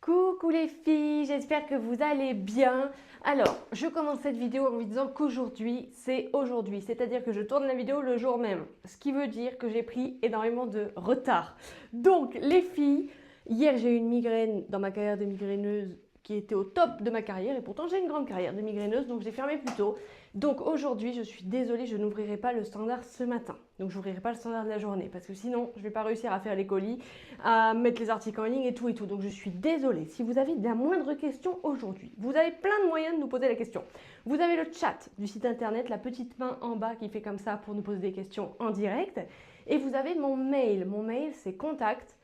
Coucou les filles, j'espère que vous allez bien. Alors, je commence cette vidéo en vous disant qu'aujourd'hui, c'est aujourd'hui. C'est-à-dire que je tourne la vidéo le jour même. Ce qui veut dire que j'ai pris énormément de retard. Donc, les filles, hier j'ai eu une migraine dans ma carrière de migraineuse qui était au top de ma carrière. Et pourtant, j'ai une grande carrière de migraineuse, donc j'ai fermé plus tôt. Donc aujourd'hui, je suis désolée, je n'ouvrirai pas le standard ce matin. Donc je n'ouvrirai pas le standard de la journée parce que sinon, je ne vais pas réussir à faire les colis, à mettre les articles en ligne et tout et tout. Donc je suis désolée. Si vous avez de la moindre question aujourd'hui, vous avez plein de moyens de nous poser la question. Vous avez le chat du site internet, la petite main en bas qui fait comme ça pour nous poser des questions en direct. Et vous avez mon mail. Mon mail, c'est contact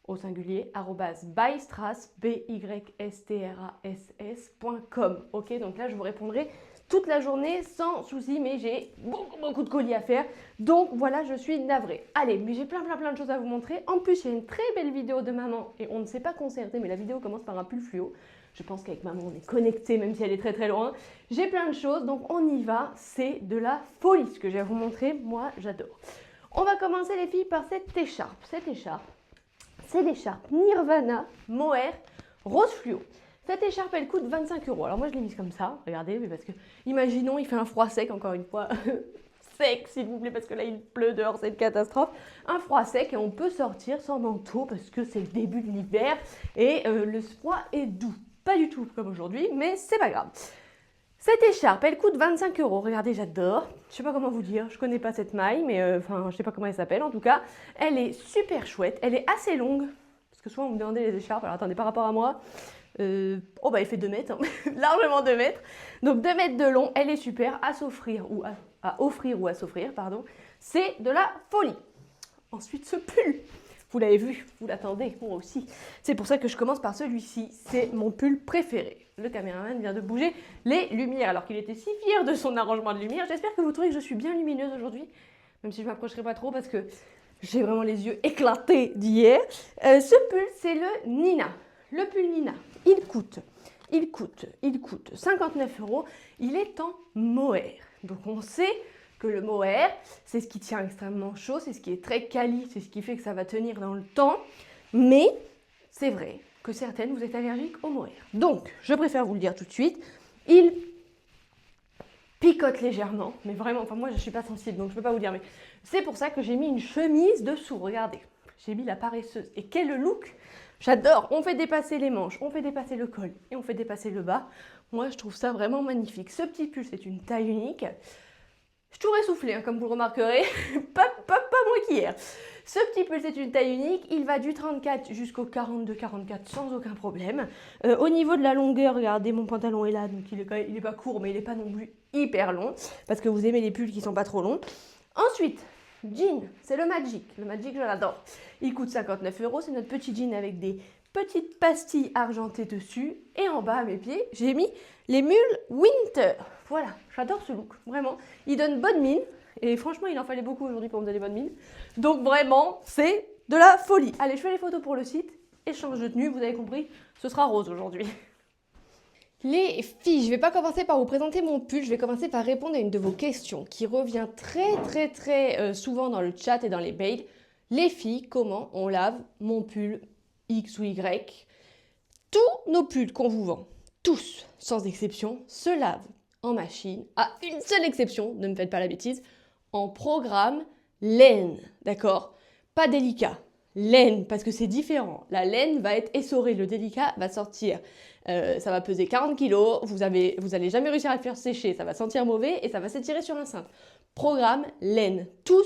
au singulier, @bystras, bystrass.com. Ok, donc là, je vous répondrai toute la journée sans souci, mais j'ai beaucoup de colis à faire. Donc voilà, je suis navrée. Allez, mais j'ai plein de choses à vous montrer. En plus, il y a une très belle vidéo de maman et on ne s'est pas concerté, mais la vidéo commence par un pull fluo. Je pense qu'avec maman, on est connecté, même si elle est très loin. J'ai plein de choses, donc on y va. C'est de la folie ce que j'ai à vous montrer. Moi, j'adore. On va commencer les filles par cette écharpe. Cette écharpe, c'est l'écharpe Nirvana Mohair rose fluo. Cette écharpe, elle coûte 25 €. Alors moi, je l'ai mise comme ça, regardez, mais parce que, imaginons, il fait un froid sec, encore une fois, sec, s'il vous plaît, parce que là, il pleut dehors, c'est une catastrophe. Un froid sec, et on peut sortir sans manteau, parce que c'est le début de l'hiver, et le froid est doux. Pas du tout comme aujourd'hui, mais c'est pas grave. Cette écharpe, elle coûte 25 €. Regardez, j'adore. Je sais pas comment vous dire, je connais pas cette maille, mais je sais pas comment elle s'appelle en tout cas. Elle est super chouette, elle est assez longue, parce que souvent vous me demandez les écharpes, alors attendez, par rapport à moi, elle fait 2 mètres, hein. Largement 2 mètres. Donc 2 mètres de long, elle est super à s'offrir ou à offrir ou à s'offrir, pardon. C'est de la folie. Ensuite, ce pull. Vous l'avez vu, vous l'attendez, moi aussi. C'est pour ça que je commence par celui-ci. C'est mon pull préféré. Le caméraman vient de bouger les lumières alors qu'il était si fier de son arrangement de lumière. J'espère que vous trouvez que je suis bien lumineuse aujourd'hui, même si je ne m'approcherai pas trop parce que j'ai vraiment les yeux éclatés d'hier. Ce pull, c'est le Nina. Le pull Nina, il coûte 59 €. Il est en mohair. Donc on sait que le mohair, c'est ce qui tient extrêmement chaud, c'est ce qui est très quali, c'est ce qui fait que ça va tenir dans le temps. Mais c'est vrai que certaines, vous êtes allergiques au mohair. Donc, je préfère vous le dire tout de suite, il picote légèrement, mais vraiment, enfin moi je ne suis pas sensible, donc je ne peux pas vous dire, mais c'est pour ça que j'ai mis une chemise dessous, regardez. J'ai mis la paresseuse. Et quel look! J'adore, on fait dépasser les manches, on fait dépasser le col et on fait dépasser le bas. Moi, je trouve ça vraiment magnifique. Ce petit pull, c'est une taille unique. Je suis toujours essoufflée, hein, comme vous le remarquerez, pas moins qu'hier. Ce petit pull, c'est une taille unique, il va du 34 jusqu'au 42-44 sans aucun problème. Au niveau de la longueur, regardez, mon pantalon est là, donc il est pas court, mais il n'est pas non plus hyper long, parce que vous aimez les pulls qui sont pas trop longs. Ensuite, jean, c'est le Magic. Le Magic, je l'adore. Il coûte 59 €, c'est notre petit jean avec des petites pastilles argentées dessus. Et en bas, à mes pieds, j'ai mis les mules Winter. Voilà, j'adore ce look, vraiment. Il donne bonne mine. Et franchement, il en fallait beaucoup aujourd'hui pour me donner bonne mine. Donc vraiment, c'est de la folie. Allez, je fais les photos pour le site. Échange de tenue, vous avez compris, ce sera rose aujourd'hui. Les filles, je ne vais pas commencer par vous présenter mon pull, je vais commencer par répondre à une de vos questions qui revient très souvent dans le chat et dans les mails. Les filles, comment on lave mon pull X ou Y? Tous nos pulls qu'on vous vend, tous, sans exception, se lavent en machine, à une seule exception, ne me faites pas la bêtise, en programme laine, d'accord? Pas délicat, laine, parce que c'est différent. La laine va être essorée, le délicat va sortir. Ça va peser 40 kg, vous allez jamais réussir à le faire sécher, ça va sentir mauvais et ça va s'étirer sur un cintre. Programme laine, tous,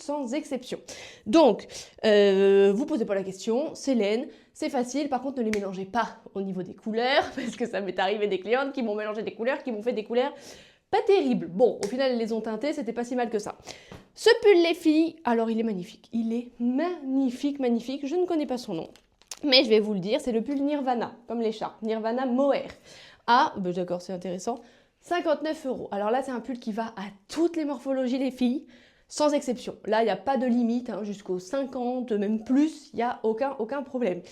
sans exception. Donc, vous posez pas la question, c'est laine, c'est facile. Par contre, ne les mélangez pas au niveau des couleurs, parce que ça m'est arrivé des clientes qui m'ont mélangé des couleurs, qui m'ont fait des couleurs pas terribles. Bon, au final, elles les ont teintées, c'était pas si mal que ça. Ce pull, les filles, alors il est magnifique. Il est magnifique. Je ne connais pas son nom. Mais je vais vous le dire, c'est le pull Nirvana, comme l'écharpe, Nirvana Mohair. Ah, d'accord, c'est intéressant, 59 €. Alors là, c'est un pull qui va à toutes les morphologies, les filles, sans exception. Là, il n'y a pas de limite, hein, jusqu'aux 50, même plus, il n'y a aucun problème.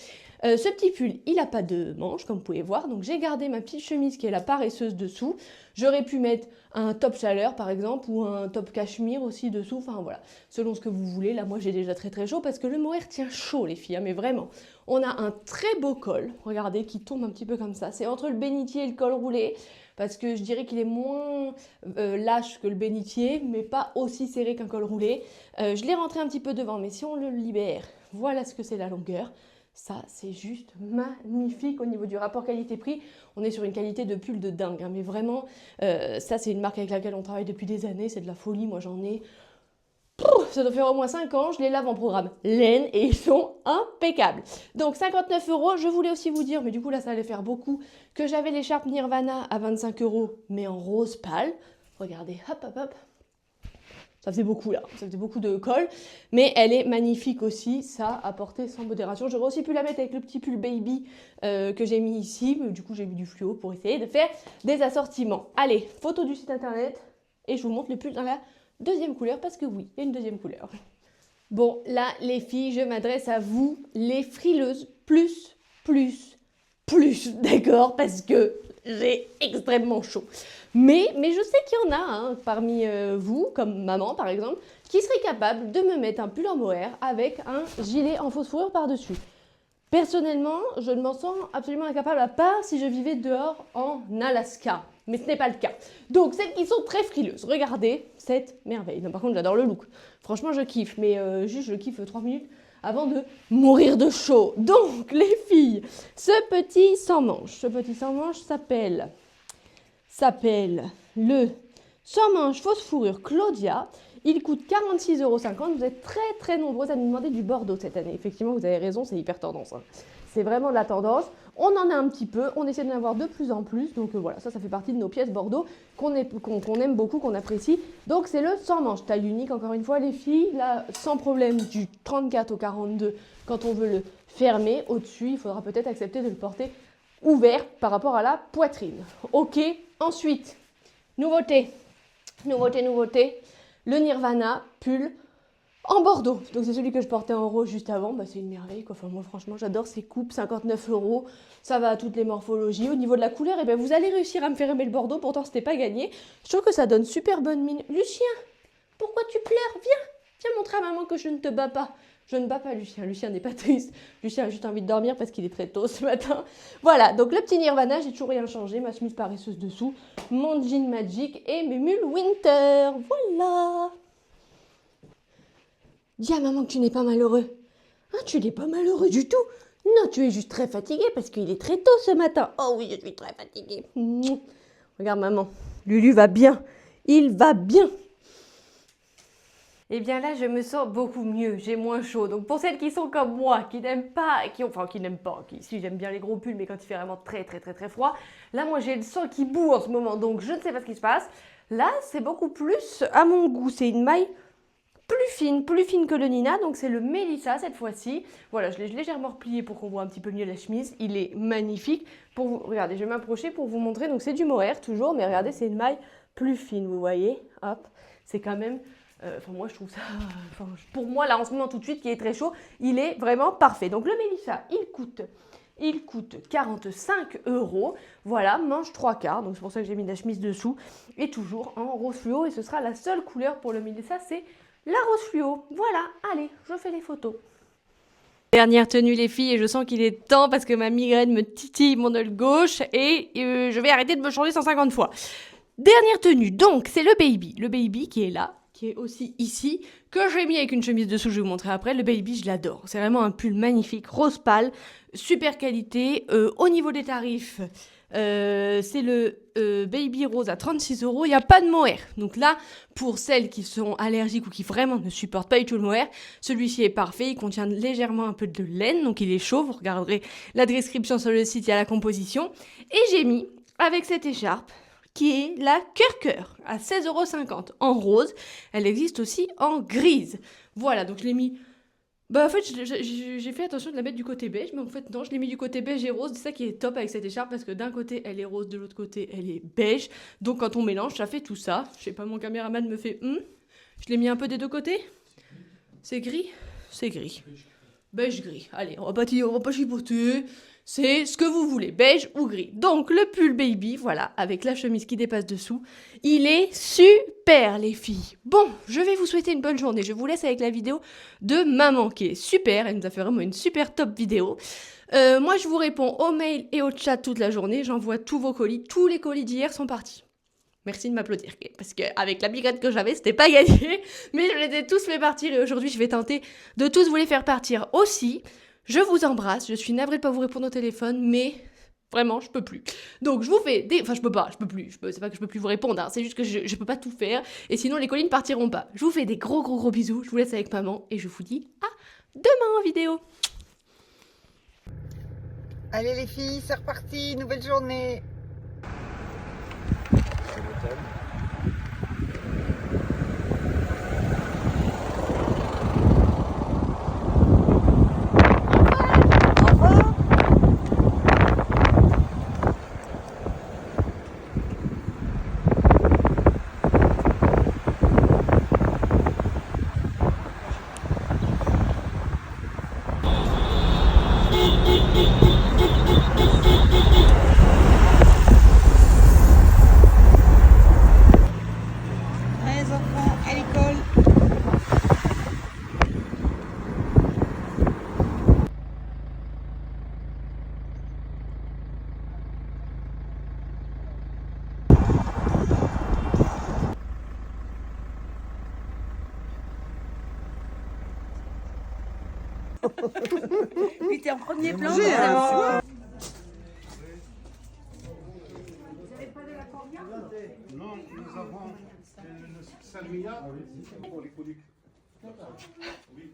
Ce petit pull, il n'a pas de manches, comme vous pouvez voir. Donc, j'ai gardé ma petite chemise qui est la paresseuse dessous. J'aurais pu mettre un top chaleur, par exemple, ou un top cachemire aussi dessous. Enfin, voilà, selon ce que vous voulez. Là, moi, j'ai déjà très, très chaud parce que le mohair tient chaud, les filles. Hein, mais vraiment, on a un très beau col. Regardez, qui tombe un petit peu comme ça. C'est entre le bénitier et le col roulé. Parce que je dirais qu'il est moins lâche que le bénitier, mais pas aussi serré qu'un col roulé. Je l'ai rentré un petit peu devant, mais si on le libère, voilà ce que c'est la longueur. Ça, c'est juste magnifique au niveau du rapport qualité-prix. On est sur une qualité de pull de dingue, hein, mais vraiment, ça, c'est une marque avec laquelle on travaille depuis des années. C'est de la folie. Moi, j'en ai... Ça doit faire au moins 5 ans, je les lave en programme laine et ils sont impeccables. Donc 59 €, je voulais aussi vous dire, mais du coup là ça allait faire beaucoup, que j'avais l'écharpe Nirvana à 25 €, mais en rose pâle. Regardez, hop hop hop. Ça faisait beaucoup là, ça faisait beaucoup de colle, mais elle est magnifique aussi, ça à porter sans modération. J'aurais aussi pu la mettre avec le petit pull baby que j'ai mis ici, mais du coup j'ai mis du fluo pour essayer de faire des assortiments. Allez, photo du site internet et je vous montre le pull dans la deuxième couleur, parce que oui, il y a une deuxième couleur. Bon, là, les filles, je m'adresse à vous, les frileuses, plus, d'accord, parce que j'ai extrêmement chaud. Mais je sais qu'il y en a hein, parmi vous, comme maman par exemple, qui serait capable de me mettre un pull en mohair avec un gilet en fausse fourrure par-dessus. Personnellement, je ne m'en sens absolument incapable, à part si je vivais dehors en Alaska. Mais ce n'est pas le cas. Donc, celles qui sont très frileuses, regardez cette merveille. Non, par contre, j'adore le look. Franchement, je kiffe, mais juste, je kiffe 3 minutes avant de mourir de chaud. Donc, les filles, ce petit sans manche s'appelle le sans manche fausse fourrure Claudia. Il coûte 46,50 €. Vous êtes très très nombreuses à nous demander du Bordeaux cette année. Effectivement, vous avez raison, c'est hyper tendance. Hein. C'est vraiment de la tendance. On en a un petit peu, on essaie d'en avoir de plus en plus. Donc voilà, ça fait partie de nos pièces Bordeaux qu'on aime beaucoup, qu'on apprécie. Donc c'est le sans manche, taille unique encore une fois les filles. Là, sans problème du 34 au 42 quand on veut le fermer. Au-dessus, il faudra peut-être accepter de le porter ouvert par rapport à la poitrine. Ok, ensuite, nouveauté. Le Nirvana pull en bordeaux. Donc c'est celui que je portais en rose juste avant. Bah, c'est une merveille quoi. Enfin, moi franchement j'adore ces coupes, 59 €. Ça va à toutes les morphologies. Au niveau de la couleur, eh ben, vous allez réussir à me faire aimer le bordeaux. Pourtant c'était pas gagné. Je trouve que ça donne super bonne mine. Lucien, pourquoi tu pleures? Viens montrer à maman que je ne te bats pas. Je ne bats pas Lucien. Lucien n'est pas triste. Lucien a juste envie de dormir parce qu'il est très tôt ce matin. Voilà, donc le petit Nirvana, j'ai toujours rien changé. Ma chemise paresseuse dessous, mon jean Magic et mes mules Winter. Voilà. Dis à maman que tu n'es pas malheureux. Ah, tu n'es pas malheureux du tout. Non, tu es juste très fatigué parce qu'il est très tôt ce matin. Oh oui, je suis très fatiguée. Regarde maman, Lulu va bien. Il va bien. Eh bien là, je me sens beaucoup mieux, j'ai moins chaud. Donc pour celles qui sont comme moi, qui n'aiment pas, si j'aime bien les gros pulls, mais quand il fait vraiment très froid, là moi j'ai le sang qui bout en ce moment, donc je ne sais pas ce qui se passe. Là, c'est beaucoup plus à mon goût, c'est une maille plus fine que le Nina, donc c'est le Melissa cette fois-ci. Voilà, je l'ai légèrement replié pour qu'on voit un petit peu mieux la chemise. Il est magnifique. Pour vous, regardez, je vais m'approcher pour vous montrer. Donc c'est du mohair toujours, mais regardez, c'est une maille plus fine, vous voyez. Hop, c'est quand même... moi je trouve ça, pour moi là en ce moment tout de suite qui est très chaud, il est vraiment parfait. Donc le Melissa, il coûte 45 €. Voilà, manche 3/4, donc c'est pour ça que j'ai mis la chemise dessous. Et toujours en rose fluo, et ce sera la seule couleur pour le Melissa, c'est la rose fluo. Voilà, allez, je fais les photos. Dernière tenue les filles, et je sens qu'il est temps parce que ma migraine me titille mon œil gauche et je vais arrêter de me changer 150 fois. Dernière tenue, donc c'est le baby qui est là, qui est aussi ici, que j'ai mis avec une chemise dessous, je vais vous montrer après. Le baby, je l'adore, c'est vraiment un pull magnifique, rose pâle, super qualité. Au niveau des tarifs, c'est le baby rose à 36 €, il n'y a pas de mohair. Donc là, pour celles qui sont allergiques ou qui vraiment ne supportent pas du tout le mohair, celui-ci est parfait, il contient légèrement un peu de laine, donc il est chaud, vous regarderez la description sur le site, il y a la composition. Et j'ai mis, avec cette écharpe, qui est la Cœur à 16,50 € en rose. Elle existe aussi en grise. Voilà, donc je l'ai mis... Bah en fait, j'ai fait attention de la mettre du côté beige, mais en fait non, je l'ai mis du côté beige et rose. C'est ça qui est top avec cette écharpe, parce que d'un côté, elle est rose, de l'autre côté, elle est beige. Donc quand on mélange, ça fait tout ça. Je sais pas, mon caméraman me fait... Je l'ai mis un peu des deux côtés. C'est gris? C'est gris. beige gris. Allez, on va pas chipoter. C'est ce que vous voulez, beige ou gris. Donc le pull baby, voilà, avec la chemise qui dépasse dessous, il est super les filles. Bon, je vais vous souhaiter une bonne journée. Je vous laisse avec la vidéo de maman qui est super. Elle nous a fait vraiment une super top vidéo. Moi je vous réponds aux mails et au chat toute la journée. J'envoie tous vos colis. Tous les colis d'hier sont partis. Merci de m'applaudir, parce qu'avec la migraine que j'avais, c'était pas gagné. Mais je les ai tous fait partir et aujourd'hui je vais tenter de tous vous les faire partir aussi. Je vous embrasse, je suis navrée de pas vous répondre au téléphone, mais vraiment, je peux plus. Donc, je vous fais des... Enfin, je peux plus. C'est pas que je peux plus vous répondre, hein, c'est juste que je peux pas tout faire, et sinon les colis ne partiront pas. Je vous fais des gros bisous, je vous laisse avec maman, et je vous dis à demain en vidéo. Allez les filles, c'est reparti, nouvelle journée. Puis t'es en premier plan. Non, nous avons le salmia pour les coliques. Oui.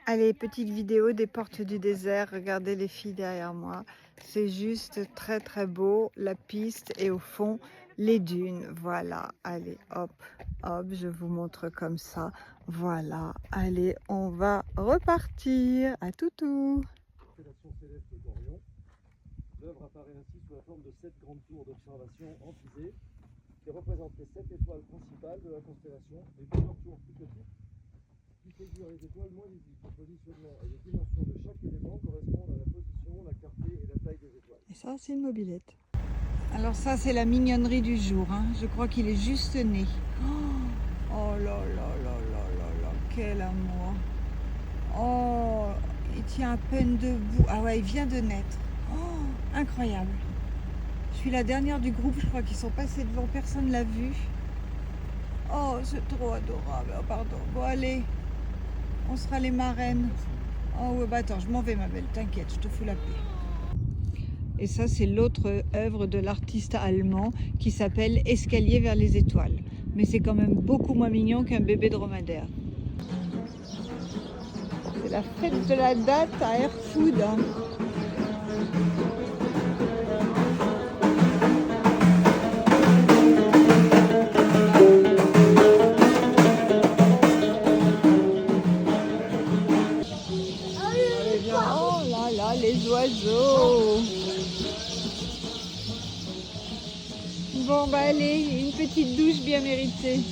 Allez, petite vidéo des portes du désert. Regardez les filles derrière moi. C'est juste très beau. La piste et au fond, les dunes. Voilà. Allez, hop, je vous montre comme ça. Voilà. Allez, on va repartir. À toutou. Constellation céleste d'Orion. L'œuvre apparaît ainsi sous la forme de 7 grandes tours d'observation emplisées qui représentent les 7 étoiles principales de la constellation et plusieurs tours plus petites qui figurent les étoiles moins visibles. Le positionnement et les dimensions de chaque élément correspondent à la position, la clarté et la taille des étoiles. Et ça, c'est une mobilette. Alors ça, c'est la mignonnerie du jour. Hein. Je crois qu'il est juste né. Oh là là là là là là, quel amour. Oh, il tient à peine debout. Ah ouais, il vient de naître. Oh, incroyable. Je suis la dernière du groupe, je crois qu'ils sont passés devant, personne ne l'a vu. Oh, c'est trop adorable. Oh, pardon. Bon, allez, on sera les marraines. Oh, ouais, bah attends, je m'en vais, ma belle. T'inquiète, je te fous la paix. Et ça, c'est l'autre œuvre de l'artiste allemand qui s'appelle Escalier vers les étoiles. Mais c'est quand même beaucoup moins mignon qu'un bébé dromadaire. C'est la fête de la date à Erfoud. Hein. petite douche bien méritée.